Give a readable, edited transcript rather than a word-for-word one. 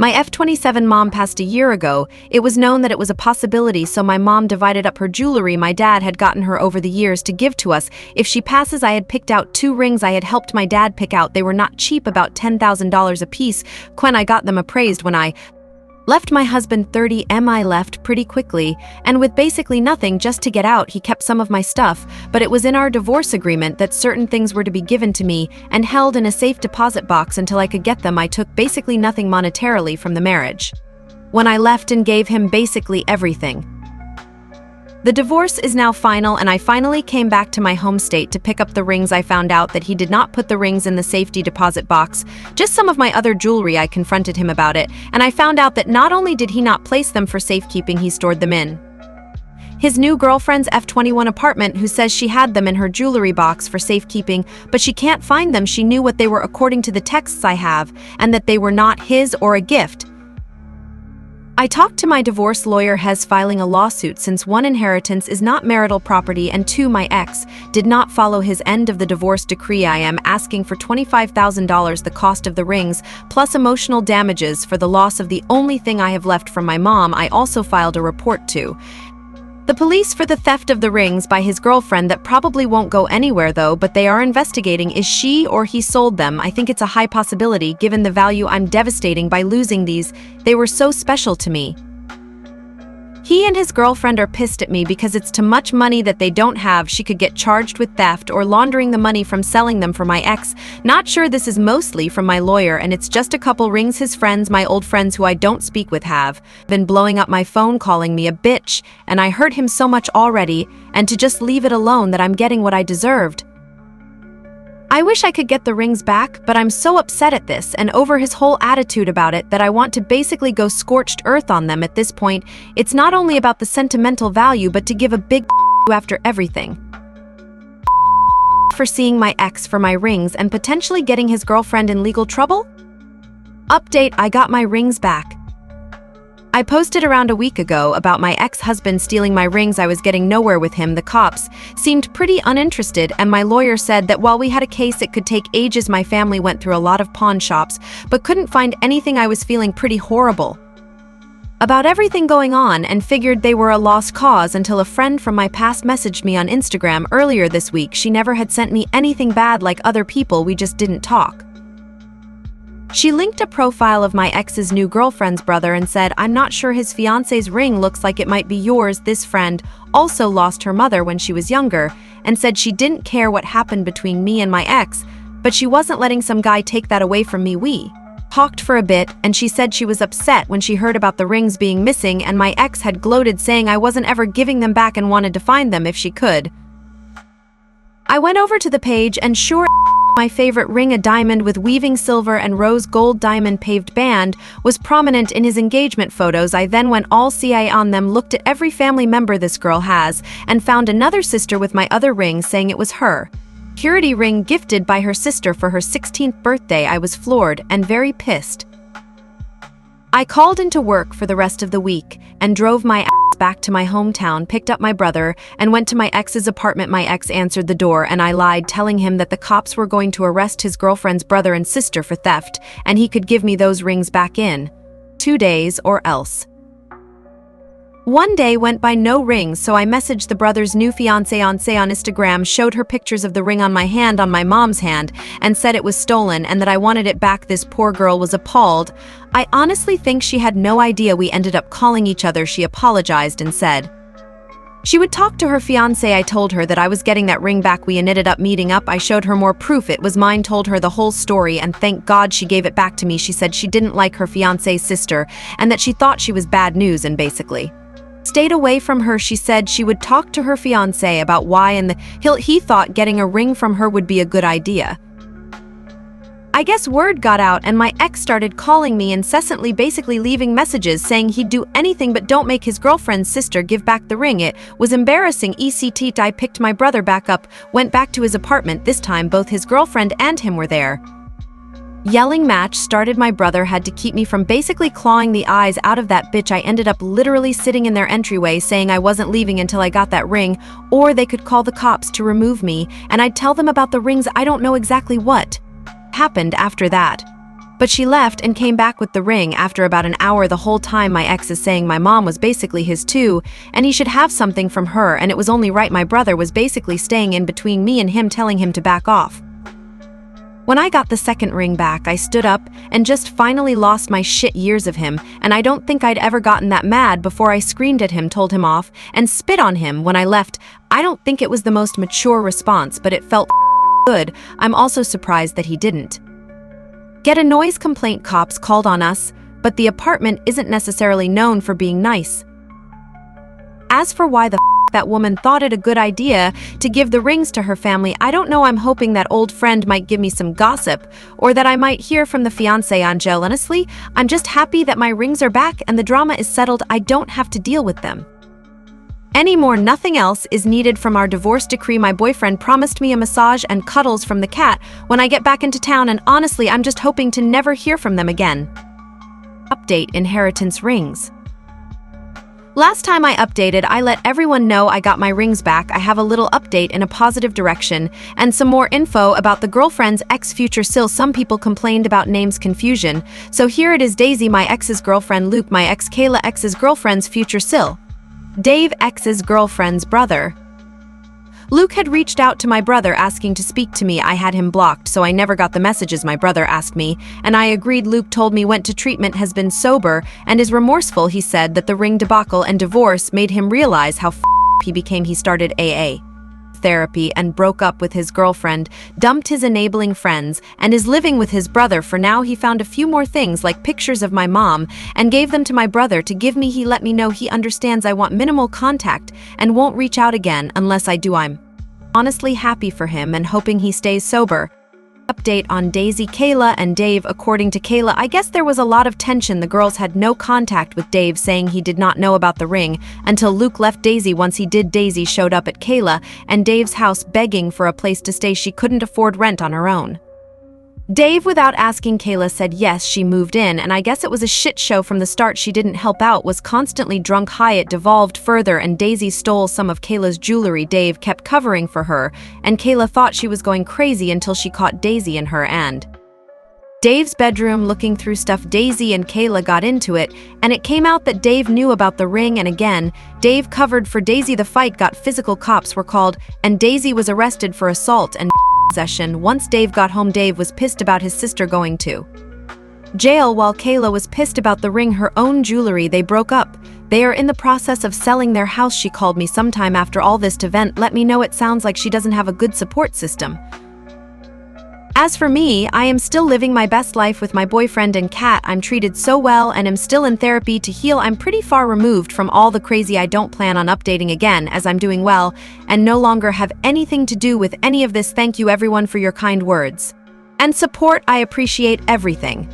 My F-27 mom passed a year ago. It was known that it was a possibility, so my mom divided up her jewelry my dad had gotten her over the years to give to us. If she passes, I had picked out 2 rings I had helped my dad pick out. They were not cheap, about $10,000 a piece. Qhen, I got them appraised when I left my husband 30M. I left pretty quickly, and with basically nothing just to get out. He kept some of my stuff, but it was in our divorce agreement that certain things were to be given to me and held in a safe deposit box until I could get them. I took basically nothing monetarily from the marriage when I left and gave him basically everything. The divorce is now final, and I finally came back to my home state to pick up the rings. I found out that he did not put the rings in the safety deposit box, just some of my other jewelry. I confronted him about it, and I found out that not only did he not place them for safekeeping, he stored them in his new girlfriend's F-21 apartment, who says she had them in her jewelry box for safekeeping, but she can't find them. She knew what they were according to the texts I have, and that they were not his or a gift. I talked to my divorce lawyer. Has filing a lawsuit since 1, inheritance is not marital property, and 2, my ex did not follow his end of the divorce decree. I am asking for $25,000, the cost of the rings, plus emotional damages for the loss of the only thing I have left from my mom. I also filed a report to the police for the theft of the rings by his girlfriend. That probably won't go anywhere though, but they are investigating is she or he sold them. I think it's a high possibility given the value. I'm devastating by losing these. They were so special to me. He and his girlfriend are pissed at me because it's too much money that they don't have. She could get charged with theft or laundering the money from selling them for my ex. Not sure. This is mostly from my lawyer, and it's just a couple rings. His friends, my old friends who I don't speak with, have been blowing up my phone, calling me a bitch, and I hurt him so much already, and to just leave it alone that I'm getting what I deserved. I wish I could get the rings back, but I'm so upset at this and over his whole attitude about it that I want to basically go scorched earth on them at this point. It's not only about the sentimental value, but to give a big after everything. For seeing my ex for my rings and potentially getting his girlfriend in legal trouble? Update: I got my rings back. I posted around a week ago about my ex-husband stealing my rings. I was getting nowhere with him. The cops seemed pretty uninterested, and my lawyer said that while we had a case, it could take ages. My family went through a lot of pawn shops, but couldn't find anything. I was feeling pretty horrible about everything going on and figured they were a lost cause until a friend from my past messaged me on Instagram earlier this week. She never had sent me anything bad like other people, we just didn't talk. She linked a profile of my ex's new girlfriend's brother and said, "I'm not sure his fiance's ring looks like it might be yours." This friend also lost her mother when she was younger and said she didn't care what happened between me and my ex, but she wasn't letting some guy take that away from me. We talked for a bit, and she said she was upset when she heard about the rings being missing, and my ex had gloated, saying I wasn't ever giving them back and wanted to find them if she could. I went over to the page, and sure, my favorite ring, a diamond with weaving silver and rose gold diamond paved band, was prominent in his engagement photos. I then went all CIA on them, looked at every family member this girl has, and found another sister with my other ring saying it was her purity ring gifted by her sister for her 16th birthday. I was floored and very pissed. I called into work for the rest of the week and drove my back to my hometown, picked up my brother, and went to my ex's apartment. My ex answered the door, and I lied, telling him that the cops were going to arrest his girlfriend's brother and sister for theft, and he could give me those rings back in 2 days or else. 1 day went by, no rings, so I messaged the brother's new fiancée on Instagram, showed her pictures of the ring on my hand, on my mom's hand, and said it was stolen and that I wanted it back. This poor girl was appalled. I honestly think she had no idea. We ended up calling each other. She apologized and said she would talk to her fiancé. I told her that I was getting that ring back. We ended up meeting up. I showed her more proof it was mine, told her the whole story, and thank God she gave it back to me. She said she didn't like her fiancé's sister and that she thought she was bad news and basically stayed away from her. She said she would talk to her fiancé about why, and he thought getting a ring from her would be a good idea. I guess word got out, and my ex started calling me incessantly, basically leaving messages saying he'd do anything but don't make his girlfriend's sister give back the ring. It was embarrassing. I picked my brother back up, went back to his apartment. This time both his girlfriend and him were there. Yelling match started. My brother had to keep me from basically clawing the eyes out of that bitch. I ended up literally sitting in their entryway saying I wasn't leaving until I got that ring, or they could call the cops to remove me, and I'd tell them about the rings. I don't know exactly what happened after that. But she left and came back with the ring after about an hour. The whole time my ex is saying my mom was basically his too, and he should have something from her, and it was only right. My brother was basically staying in between me and him, telling him to back off. When I got the second ring back, I stood up and just finally lost my shit years of him, and I don't think I'd ever gotten that mad before. I screamed at him, told him off, and spit on him when I left. I don't think it was the most mature response, but it felt good. I'm also surprised that he didn't get a noise complaint. Cops called on us, but the apartment isn't necessarily known for being nice. As for why the that woman thought it a good idea to give the rings to her family, I don't know. I'm hoping that old friend might give me some gossip, or that I might hear from the fiancé. Angel, honestly, I'm just happy that my rings are back and the drama is settled. I don't have to deal with them anymore. Nothing else is needed from our divorce decree. My boyfriend promised me a massage and cuddles from the cat when I get back into town, and honestly, I'm just hoping to never hear from them again. Update: inheritance rings. Last time I updated, I let everyone know I got my rings back. I have a little update in a positive direction and some more info about the girlfriend's ex, future Sil. Some people complained about names confusion, so here it is. Daisy, my ex's girlfriend. Luke, my ex. Kayla, ex's girlfriend's future Sil. Dave, ex's girlfriend's brother. Luke had reached out to my brother asking to speak to me. I had him blocked, so I never got the messages my brother asked me, and I agreed. Luke told me went to treatment, has been sober, and is remorseful. He said that the ring debacle and divorce made him realize how he became. He started AA therapy and broke up with his girlfriend, dumped his enabling friends, and is living with his brother for now. He found a few more things like pictures of my mom and gave them to my brother to give me. He let me know he understands I want minimal contact and won't reach out again unless I do. I'm honestly happy for him and hoping he stays sober. Update on Daisy, Kayla, and Dave. According to Kayla, I guess there was a lot of tension. The girls had no contact with Dave, saying he did not know about the ring until Luke left Daisy. Once he did, Daisy showed up at Kayla and Dave's house begging for a place to stay. She couldn't afford rent on her own. Dave, without asking Kayla, said yes. She moved in, and I guess it was a shit show from the start. She didn't help out, was constantly drunk high. It devolved further, and Daisy stole some of Kayla's jewelry. Dave kept covering for her, and Kayla thought she was going crazy until she caught Daisy in her and Dave's bedroom looking through stuff. Daisy and Kayla got into it, and it came out that Dave knew about the ring, and again, Dave covered for Daisy. The fight got physical. Cops were called, and Daisy was arrested for assault and possession. Once Dave got home, Dave was pissed about his sister going to jail, while Kayla was pissed about the ring, her own jewelry. They broke up. They are in the process of selling their house. She called me sometime after all this to vent. Let me know. It sounds like she doesn't have a good support system. As for me, I am still living my best life with my boyfriend and cat. I'm treated so well and am still in therapy to heal. I'm pretty far removed from all the crazy. I don't plan on updating again, as I'm doing well and no longer have anything to do with any of this. Thank you everyone for your kind words and support. I appreciate everything.